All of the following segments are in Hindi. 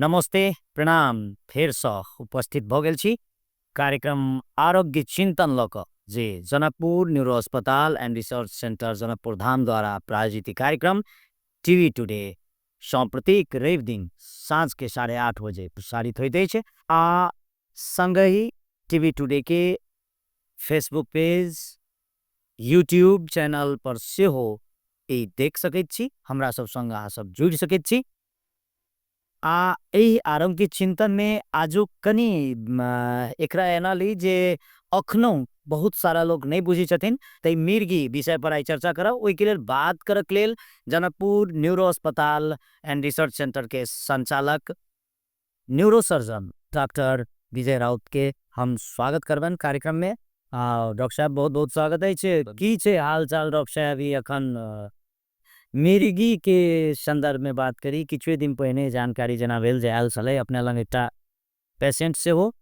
नमस्ते, प्रणाम। फेर सँ उपस्थित भ गेल छी कार्यक्रम आरोग्य चिंतन ल क जे जनकपुर न्यूरो अस्पताल and research centre Janakpur Dham द्वारा प्रायोजित ई कार्यक्रम टीवी टुडे साम्प्रतिक रवि दिन साँझ के 8:30 बजे प्रसारित होइत अछि। आ संगहि टीवी टुडे के फेसबुक पेज, यूट्यूब चैनल पर सेहो ई देख सकैत छी। हमरा सब संग अहाँ सब जुड़ि सकैत छी। एही आरोग्य चिंतन में आजुक कनी एकरा एना ली जे अखनो बहुत सारा लोग नहीं बुझी छथिन तई मिर्गी विषय पर आई चर्चा करब। ओई के लेल बात करक लेल जनकपुर न्यूरो अस्पताल एंड रिसर्च सेंटर के संचालक न्यूरोसर्जन डॉक्टर विजय राउत के हम स्वागत करबन कार्यक्रम में। डॉक्टर साहब बहुत बहुत स्वागत है। की छे हाल चाल डॉक्टर साहब? ई अखन मिर्गी के संदर्भ में बात करी। किछुए दिन पहले जानकारी जना भेल जे आयल छलै अपने लंग एकटा पेशेंट से हो।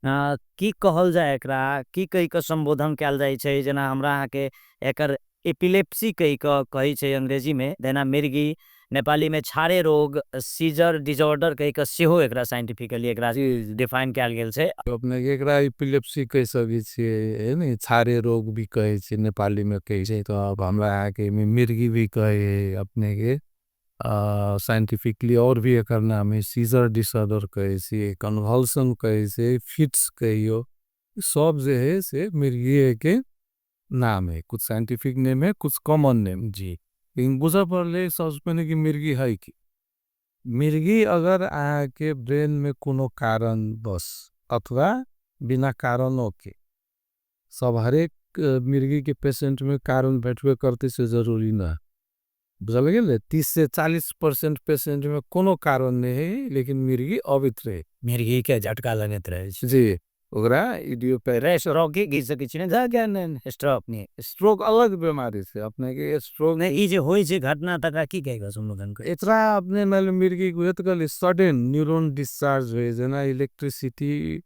की कहल जाए एकरा, की कही के संबोधन कैल जाय छै? जना हमरा अहाँ के एकर एपिलेप्सी कही के कही छै अंग्रेजी में, देना मिर्गी, नेपाली में छारे रोग, सीजर डिसऑर्डर कही के सेहो एकरा साइंटिफिकली एकरा डिफाइन कैल गेल छै। अपने के एकरा एपिलेप्सी कह सकै छियै, है ने, छारे रोग भी कहे छै नेपाली में कहे छै। तो अब हमरा यहाँ के मिर्गी भी कहे अपने के साइंटिफिकली, और भी एकर नाम है सीजर डिसऑर्डर कहे छै, कन्वल्सन कहे छै, फिट्स कहियो। सब जो है से मिर्गी के नाम है, कुछ साइंटिफिक नेम है, कुछ कॉमन नेम जी। लेकिन बुझा पड़ले सबसे पहले कि मिर्गी है की। मिर्गी अगर आके ब्रेन में कोनो कारण बस अथवा बिना कारणों के, सब हरेक मिर्गी के पेशेंट में कारण बैठवे करते से जरूरी ना। बुझल गेल 30 से 40% पेशेंट में कोनो कारण नहीं है, लेकिन मिर्गी अवित रहे, मिर्गी के झटका लगत रहे छै जी। ओकरा इडियोपैथिक रोग के गिर सके छै ने, जा ज्ञान स्ट्रोक ने स्ट्रोक अलग बीमारी से अपने के स्ट्रोक ने ई जे होय छै घटना तकरा की कहेगा सुनलोगन को? एकरा अपने नल मिर्गी को कल सडन न्यूरॉन डिस्चार्ज हुए, जना इलेक्ट्रिसिटी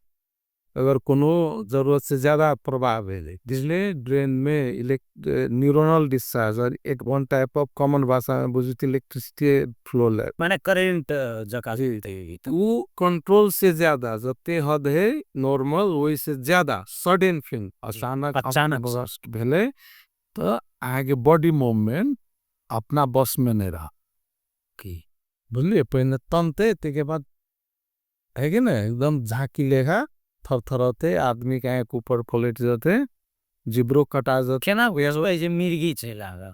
अगर कोनो जरूरत से ज्यादा प्रभाव है, इसलिए ब्रेन में न्यूरोनल डिस्चार्ज और एक वन टाइप ऑफ कॉमन भाषा में बुझित इलेक्ट्रिसिटी फ्लो है, माने करंट जका वो कंट्रोल से ज्यादा जते हद है नॉर्मल वही से ज्यादा सडन फिल्म अचानक बर्स्ट भेले तो आगे बॉडी मूवमेंट अपना बस में नहीं रहा की बुझलिए। पहले तनते के बाद है कि ना एकदम झांकी लेखा थरथरते, आदमी के आंख ऊपर पलट जाते, जिब्रो कटा जाते। केना होय जे मिर्गी छै लागा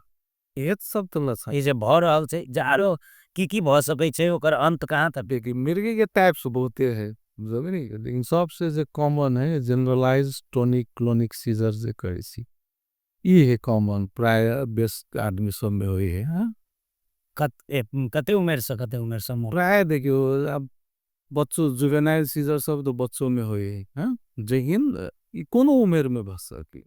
ये सब तो लक्षण ई जे भ रहल छै, जारो की भ सकै छै, ओकर अंत कहां तक? देखिए मिर्गी के टाइप्स बहुते है, जरूरी नहीं, लेकिन सबसे जो कॉमन है जनरलाइज्ड टोनिक क्लोनिक सीजर जे कहे छी, ये है कॉमन, प्राय बेस्ट आदमी सब में होई है। हां कते उम्र से कते उम्र से? प्राय देखियो अब बच्चों जुवेनाइल सीजर सब तो बच्चों में होई है। हां जेहिन कोनो उम्र में भ सके,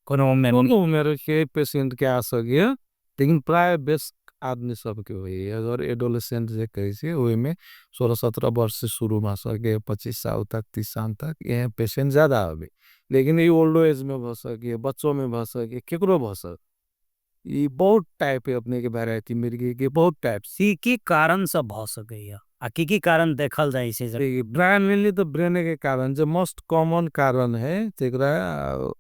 कोनो उम्र के पेशेंट के आ सके, लेकिन प्राय बेस्ट आदमी सब के होई है। अगर एडोलेसेंट जे कहे छी ओई में 16-17 वर्ष से शुरू भ सके, 25 साल तक 30 साल तक ये पेशेंट ज्यादा होबे। लेकिन ये ओल्ड एज में भ सके, बच्चों में भ सके, केकरो भ सके। ये बहुत टाइप है अपने के वैरायटी मिर्गी के, बहुत टाइप की कारण से भ सकैया आ की कारण देखल जाय छै? ब्रेन मेनली तो ब्रेन के कारण जो मोस्ट कॉमन कारण है तेकरा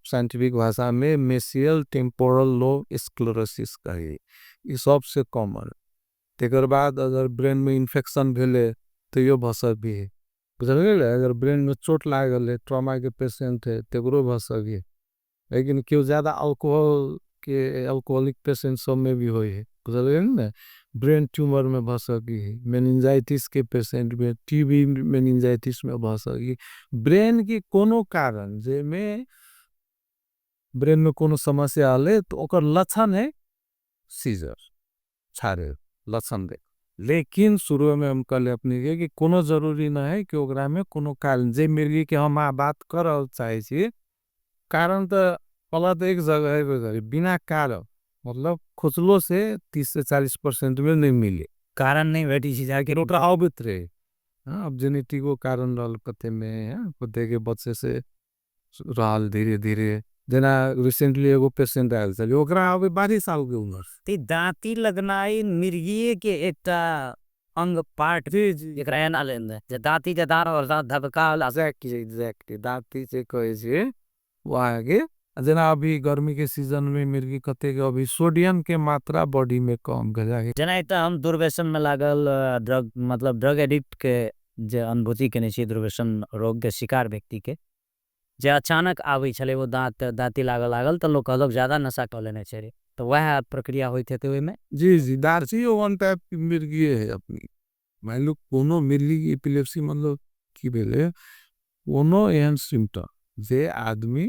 साइंटिफिक भाषा में मेसियल टेम्पोरल लोब स्क्लेरोसिस कहे, ये सबसे कॉमन। तेकर बाद अगर ब्रेन में इन्फेक्शन भेले तो यो भ सके है, बुझल गेल। अगर ब्रेन में चोट लागल है, ट्रॉमा के पेशेंट है, तेकरो भ सके। लेकिन क्यों ज्यादा अल्कोहल के अल्कोहलिक पेशेंट सब में भी होई है, बुझल गेल ना। ब्रेन ट्यूमर में भ सके, मेनिंजाइटिस के पेशेंट में, टीबी मेनिंजाइटिस में भ सके। ब्रेन की कोनो कारण जे में ब्रेन में कोनो समस्या आले तो ओकर लक्षण है सीजर, छारे लक्षण दे। लेकिन शुरू में हम कहले अपने के कि कोनो जरूरी ना है कि ओकरा में कोनो कारण, जे मिर्गी के हम बात करल चाहे छी, कारण तो पहला तो एक जगह है, बिना कारण मतलब खुचलो से 30 से 40% में नहीं मिले, कारण नहीं बैठी सी जाके रोटा अवित रहे। अब जेनेटिको कारण रहल कथे में, कथे के बच्चे से रहल धीरे धीरे। जना रिसेंटली एगो पेशेंट आयल छल, ओकरा अभी 12 साल के उम्र। ती दांती लगनाई मिर्गी के एकटा अंग पार्ट जी जी एकरा एना लेन दे जे दाँती जे दार और दाँत धबकाल एग्जैक्टली दाँती से कहे छे वो आगे जना अभी गर्मी के सीजन में मिर्गी कते के अभी सोडियम के मात्रा बॉडी में कम कर जाए जना एक हम दुर्व्यसन में लागल ड्रग मतलब ड्रग एडिक्ट के जे अनुभूति केने छी दुर्व्यसन रोग के शिकार व्यक्ति के जे अचानक आवे छले वो दाँती लागल त लोग कहलक ज्यादा नशा कर लेने छे रे तो वह प्रक्रिया होइत हेते ओइ में जी जी दारची वन टाइप की मिर्गी है अपनी मान लो कोनो मिर्गी की एपिलेप्सी मतलब की भेले कोनो एहन सिम्टम जे आदमी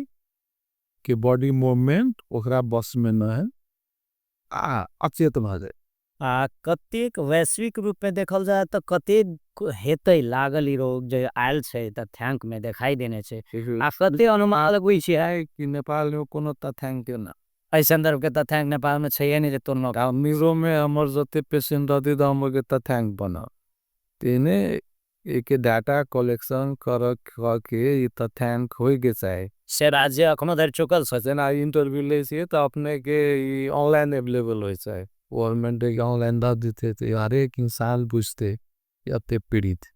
के बॉडी मूवमेंट ओकरा बस में न है अचेत भ जाए कतेक वैश्विक रूप में देखल जाए तो कतेक हेतै लागल ई रोग जे आयल छे तथ्यांक में दिखाई देने छे आ कते अनुमान लगबै छी है कि नेपाल में कोनो तथ्यांक ना एहि संदर्भ के तथ्यांक नेपाल में छै नहीं जे तुलना मिरो में हमर जते पेशेंट रहते तो हमर के तथ्यांक बना तेने एक डाटा कलेक्शन कर के ये तथ्यांक होय के चाहे से राज्य अखनो धरि चुकल छ जना इंटरव्यू ले छिए तो अपने के ऑनलाइन अवेलेबल होय चाहे गवर्नमेंट के ऑनलाइन दा देते तो हर एक इंसान पूछते अते पीड़ित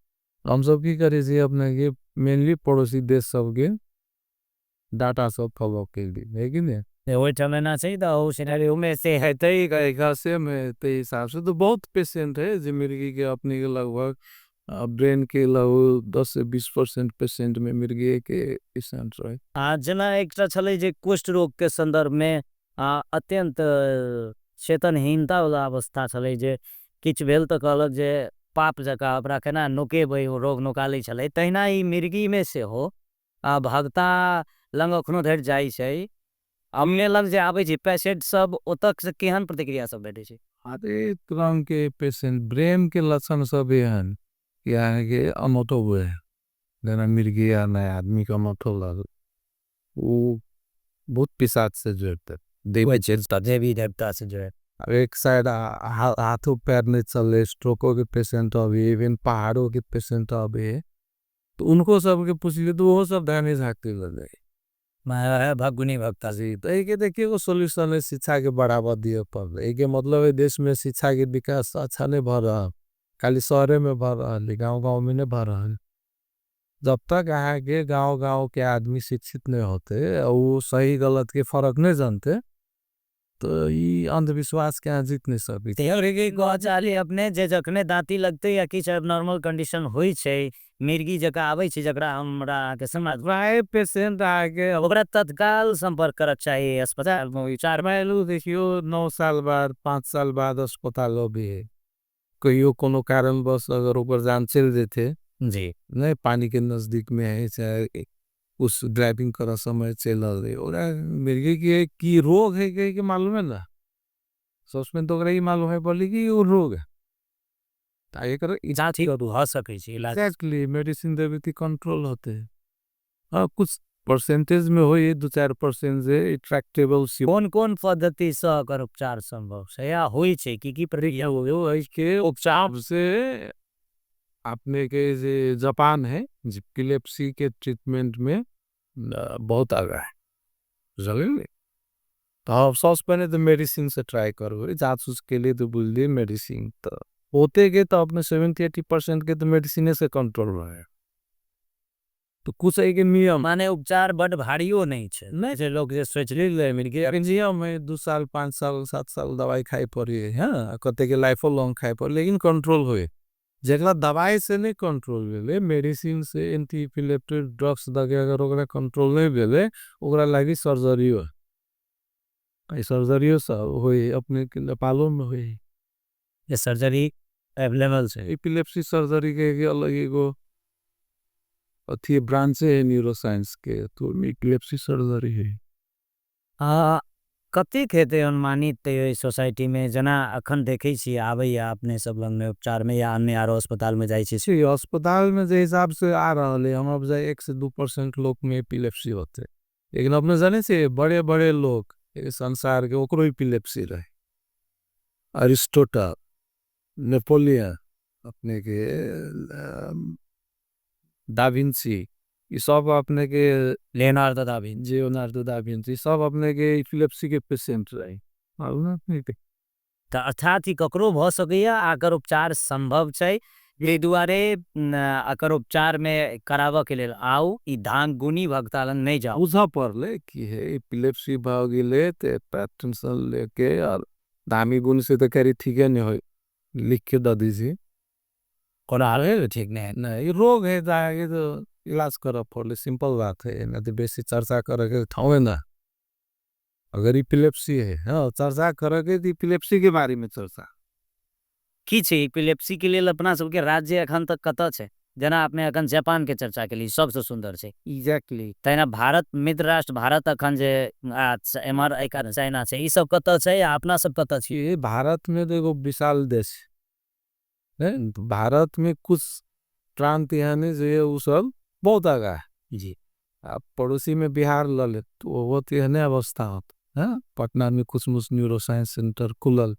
हम सब की करे छी अपने के मेनली पड़ोसी देश सब के डाटा सब फॉलो के लिए है कि नहीं ओइ चलना चाहिए तो ओ सिनेरियो में से है तई का से में ते हिसाब से तो बहुत पेशेंट है जो मिर्गी के अपने के लगभग ब्रेन के लगभग 10 से 20% पेशेंट में मिर्गी के पेशेंट रहे जना एक छले जे कुष्ठ रोग के संदर्भ में अत्यंत चेतनहीनता वाला अवस्था छले जे किछ भेल तो कहलक जे पाप जका ओकरा केना नुकेबै रोग नुकालै छले तहिना ई मिर्गी में से हो भगता लंग अखनो धरि जाइ छै हमने लग जे आबै छै पेशेंट सब ओतक से केहन प्रतिक्रिया सब भेटै छै अरे तरह के पेशेंट ब्रेन के लक्षण सब एहन या के अनोटो हुए जना मिर्गी या नया आदमी का अनोटो लग वो बहुत पिशाच से जुड़ते देवी देवता से जो है एक साइड हाथों पैर नहीं चले स्ट्रोकों के पेशेंट अभी इवन पहाड़ों के पेशेंट अभी तो उनको सब के पूछ लिए तो वो सब ध्यान झाँकते लगे भगुनी भक्ता जी तो एक देखिए वो सोल्यूशन है शिक्षा के बढ़ावा दिए पर एक मतलब है देश में शिक्षा के विकास अच्छा नहीं भर रहा खाली शहरे में भर रहा गाँव में नहीं भर रहा जब तक यहाँ के गाँव के आदमी शिक्षित नहीं होते और वो सही गलत के फर्क नहीं जानते तो ये अंधविश्वास के यहाँ जीत नहीं सकते अपने जे जखने दाँती लगते या किछ एबनॉर्मल कंडीशन होई छै मिर्गी जका आबै छै जकरा हमरा के समझ प्राय पेशेंट आके ओकरा तत्काल संपर्क करक चाहिए अस्पताल में विचार मायलू देखियो 9 साल बाद 5 साल बाद अस्पताल भी है कहियो कोनो कारण बस अगर ऊपर जान चल देते जी नहीं पानी के नजदीक में है चाहे उस ड्राइविंग करा समय चल रहे और मिर्गी की रोग है कि मालूम है ना सस्पेंड तो ही मालूम है बोली कि वो रोग है जांच हो सके इलाज एक्जैक्टली मेडिसिन देवी कंट्रोल होते हैं हाँ कुछ परसेंटेज में हो ये 2-4% से ट्रैक्टेबल कौन कौन पद्धति से अगर उपचार संभव है या होई छै की प्रक्रिया हो इसके उपचार से अपने के जे जापान है एपिलेप्सी के ट्रीटमेंट में बहुत आगा है जरूर तो आप सॉस पहले तो मेडिसिन से ट्राई करो जांच के लिए तो बोल दिए मेडिसिन तो होते गए तो अपने 70-80% के तो मेडिसिन से कंट्रोल रहे तो कुछ एक नियम माने उपचार बड़ भारियो नहीं छे नहीं जे लोग जे सोच ले मिर्गी नियम में 2 साल 5 साल 7 साल दवाई खाई पड़ी है हाँ कते के लाइफ लॉन्ग खाई पड़ी लेकिन कंट्रोल हुए जगह दवाई से नहीं कंट्रोल भेले मेडिसिन से एंटी एपिलेप्टिक ड्रग्स दगे अगर ओकरा कंट्रोल नहीं भेले ओकरा लागी सर्जरी हो सर्जरी सब होई अपने नेपालों में होई ये सर्जरी अवेलेबल है एपिलेप्सी सर्जरी के अलग एगो अथी ब्रांच है न्यूरोसाइंस के तो एपिलेप्सी सर्जरी है कतेक हेतै अनुमानित सोसाइटी में जना अखन देखे छी आबैया अपने सब लंग में उपचार में या अन्य आरो अस्पताल में जाई छी अस्पताल में जे हिसाब से आ रहा है हम अब जाए 1 से 2% लोग में एपिलेप्सी होते लेकिन अपने जाने से बड़े बड़े लोग संसार के ओकरो एपिलेप्सी रहे अरिस्टोटल नेपोलियन अपने के दा विंची ये सब अपने के लियोनार्डो दा विंची सब अपने के एपिलेप्सी के पेशेंट रहे त अर्थात ई ककरो भ सकैए आ एकर उपचार संभव छै। एहि दुआरे एकर उपचार में कराबऽ के लेल आउ, ई धांगुनी भगता लग नहीं जाओ। बुझा पड़ले कि है एपिलेप्सी भ गेले ते पैटर्नसल लेके और धामी गुण से तो करी ठीक है नहीं हो, लिख के दे दीजिए। कोनो हाल है ठीक नहीं। नहीं ये रोग है जाएगा तो इलाज करा पड़ले, सिंपल बात है, ना तो बेसी चर्चा करके ठावे ना। अगर एपिलेप्सी है, हाँ चर्चा करके तो एपिलेप्सी के बारे में चर्चा। की छै एपिलेप्सी के लेल अपना सबके राज्य अखन तक कतऽ छै? जेना अपने अखन जापान के चर्चा के लिए सबसे सुंदर छै। एग्जैक्टली तहिना भारत मित्र राष्ट्र भारत अखन जे एमहर एकर चाइना छै, ई सब कतऽ छै आ अपना सब कतऽ छी? ये भारत में तो एगो विशाल देश है, तो भारत में कुछ प्रांत यानी जो है वो सब बहुत आगा है। जी अब पड़ोसी में बिहार लले तो वो तो यह नहीं अवस्था होता है। पटना में कुछ मुझ न्यूरो साइंस सेंटर खुलल,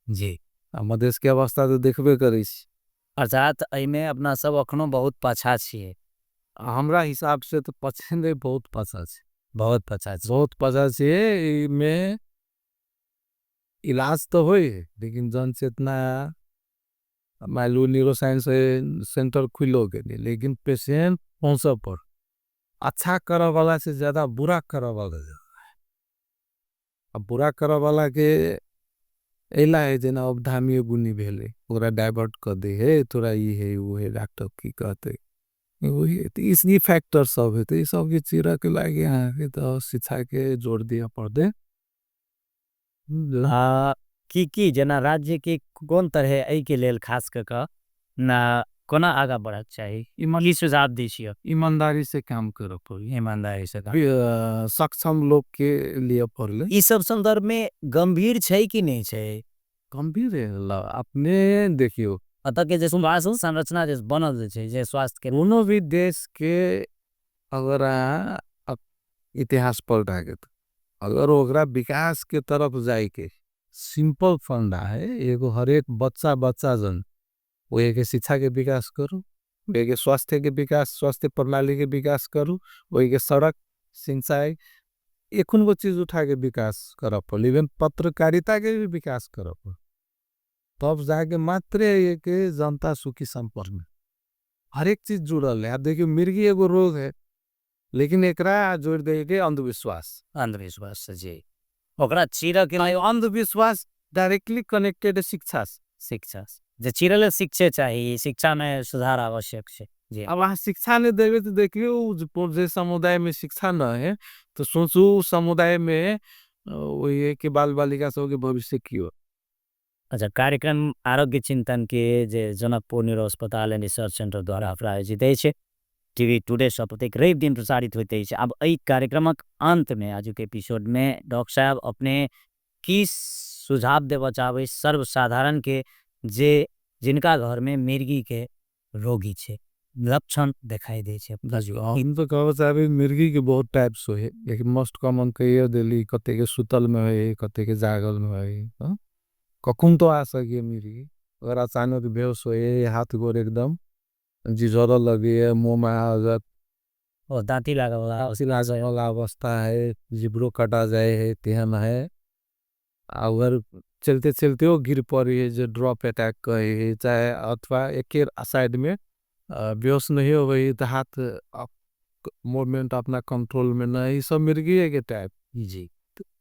जी मधेश के अवस्था तो देखबे करी छी। अर्थात एहिमे अपना सब अखनो बहुत पाछा छियै। हमरा हिसाब से तो पछे बहुत पाछा छे, बहुत पाछा छी। बहुत पाछा छे। में इलाज तो होई लेकिन जन चेतना मालू न्यूरो साइंस सेंटर खुलो के नहीं, लेकिन पेशेंट पहुंच पर अच्छा करा वाला से ज्यादा बुरा करा वाला ज्यादा है। अब बुरा करा वाला के एला है जना अब धामी गुनी भेले ओकरा डाइवर्ट कर दे है, थोड़ा ये है वो है, डॉक्टर की कहते वही है। तो इसलिए फैक्टर सब है, तो ये सब के चीरा के लागे यहाँ के तो शिक्षा के जोड़ दिया पड़ दे। की जेना राज्य के कोन तरह एहि के लेल खास कऽ ना कोना आगा बढ़त चाही, की सुझाव दी छियै? ईमानदारी से काम करो पड़ी, ईमानदारी से काम। सक्षम लोग के लिए पड़ले। ई सब संदर्भ में गंभीर छै कि नहीं छै? गंभीर है अपने देखियो अतः के जे सुभाषण संरचना जे बनल जे छै, जे स्वास्थ्य के कोनो भी देश के अगर इतिहास पलटाके तो अगर ओकरा विकास के तरफ जाए के सिंपल फंडा है, एगो हर एक बच्चा जन वो एक शिक्षा के विकास करो, एक स्वास्थ्य के विकास, स्वास्थ्य प्रणाली के विकास करो, वो एक सड़क सिंचाई एक वो चीज उठा के विकास करा पड़, इवन पत्रकारिता के भी विकास करा पड़, तब जाके मात्र एक जनता सुखी संपर्क में हर एक चीज जुड़ल है। देखियो मिर्गी एगो रोग है, लेकिन एकरा जोड़ दे के अंधविश्वास, अंधविश्वास से जी ओकरा चीरा के अंधविश्वास डायरेक्टली कनेक्टेड शिक्षा से। शिक्षा जे चीरले शिक्षे चाहिए, शिक्षा में सुधार आवश्यक है जी। अब वहाँ शिक्षा नहीं देवे तो देखियो जे समुदाय में शिक्षा न है तो सोचू समुदाय में वही है कि बाल बालिका सब के भविष्य की हो। अच्छा, कार्यक्रम आरोग्य चिंतन के जे जनकपुर न्यूरो अस्पताल एंड रिसर्च सेंटर द्वारा प्रायोजित है, टीवी टुडे सब प्रत्येक रवि दिन प्रसारित होते हैं। अब एहि कार्यक्रमक अंत में आज के एपिसोड में डॉक्टर साहब अपने की सुझाव देव चाहबे सर्वसाधारण के जे जिनका घर में मिर्गी के रोगी छे, लक्षण दिखाई दे छे? इन तो कहबो चाहे मिर्गी के बहुत टाइप्स हो है, एक मोस्ट कॉमन कहिए दिली कते के सुतल में है, कते के जागल में है, कखुन तो आ सके मिर्गी। अगर अचानक बेहोश हो हाथ गोर एकदम जिजर लगे, मुंह में अगर और दांती लगा वाला अवस्था है, जिब्रो कटा जाए है, तेहन है। अगर चलते चलते हो गिर पड़ी है, जो ड्रॉप अटैक कहे चाहे अथवा एक साइड में बेहोश नहीं हो गई तो हाथ मूवमेंट अपना कंट्रोल में नहीं, सब मिर्गी है के टाइप जी।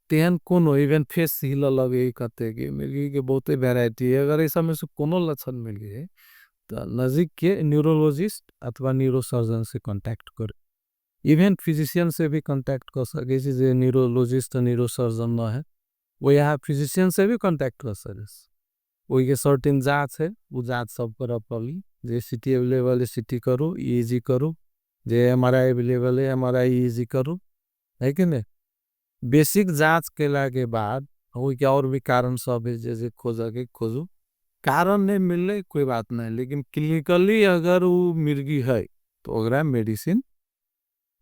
तेहन कोनो इवन फेस हिल लगे कहते कि मिर्गी के बहुत वैरायटी है। अगर ऐसा में से कोनो लक्षण मिल गए तो नज़दीक के न्यूरोलॉजिस्ट अथवा न्यूरोसर्जन से कांटेक्ट कर, इवन फिजिशियन से भी कांटेक्ट कर सके। जो न्यूरोलॉजिस्ट न्यूरोसर्जन न है वो यहाँ फिजिशियन से भी कांटेक्ट कर सके। वही के सर्टेन जाँच है, वो जाँच सब कर पड़ी, जे सिटी अवेलेबल है सिटी करो, ईजी करो, जे एमआरआई अवेलेबल है एमआरआई ईजी करो, है कि नहीं। बेसिक जाँच केला के बाद वो क्या और भी कारण सब है जैसे खोजो, कारण नहीं मिलने कोई बात नहीं, लेकिन क्लिनिकली अगर वो मिर्गी है तो अगर मेडिसिन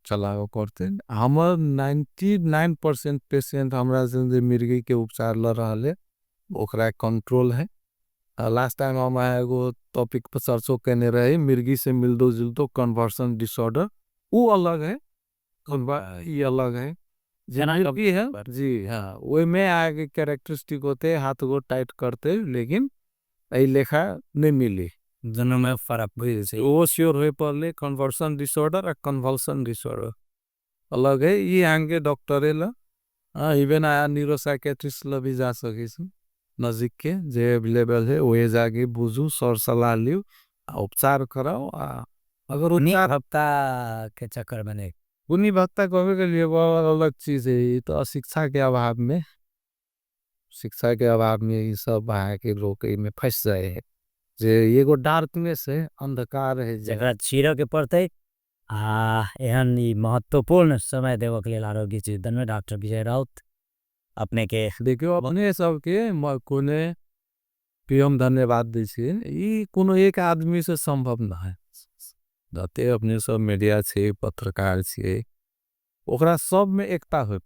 चलाओ करते। हमार 99% पेशेंट हमरा से मिर्गी के उपचार ल रहा है, ओकरा कंट्रोल है। लास्ट टाइम हम एगो टॉपिक पर चर्चा करने रहे, मिर्गी से मिलदो जुलदो कन्वर्सन डिसऑर्डर, वो अलग है, ये अलग है। जनरली है जी हाँ वो में आगे कैरेक्टरिस्टिक होते हाथ को टाइट करते लेकिन ऐ लेखा नहीं मिली दोनों में फर्क हुई से वो श्योर हुए पहले कन्वर्सन डिसऑर्डर और कन्वल्सन डिसऑर्डर अलग है ये आगे डॉक्टर है ला इवन आया न्यूरोसाइकेट्रिस्ट ला भी जा सके नजिक के जे अवेलेबल है वो जाके बुझू सर सलाह लियो उपचार कराओ अगर उपचार हफ्ता के चक्कर में नहीं उन्हीं भत्ता कहे के लिए वो अलग चीज है ये तो शिक्षा के अभाव में ये सब है कि लोग में फंस जाए है जे ये को डार्कनेस है अंधकार है जगह चीरो के पड़ते एहन महत्वपूर्ण समय देव के लिए आरोग्य चिंतन में डॉक्टर विजय राउत अपने के देखियो अपने सबके कोने पीएम धन्यवाद दीजिए ये कोनो एक आदमी से संभव ना है जते अपने सब मीडिया छे पत्रकार छे ओकरा सब में एकता हो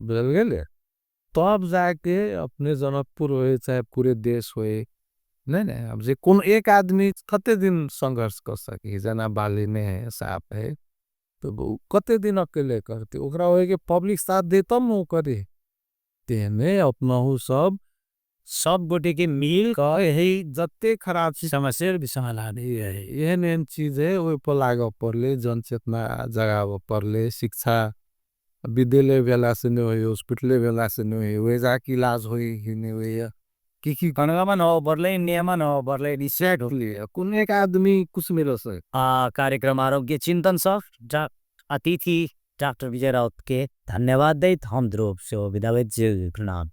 बुझल गेले तब जाके अपने जनकपुर होए चाहे पूरे देश होए नहीं अब जे कौन एक आदमी कते दिन संघर्ष कर सके जना बाली में है साफ है तो वो कते दिन अकेले करते ओकरा होए के पब्लिक साथ दे तब न करे तेने अपना हो सब गोटे के मिल का यही जत्ते खराब समस्या भी समाधान है एहन चीज है वो पर लाग पड़ले जनचेतना जगह पड़ले शिक्षा विद्यालय वेला से नहीं हुई हॉस्पिटल वेला से नहीं हुई वे जाके इलाज हुई ही नहीं हुई कि कनगामा न बरले नियम न बरले डिसाइड हो लिए कुन एक आदमी कुछ मिलो सके कार्यक्रम आरोग्य चिंतन सब अतिथि डॉक्टर विजय राउत के धन्यवाद दे हम ध्रुव से विदा प्रणाम।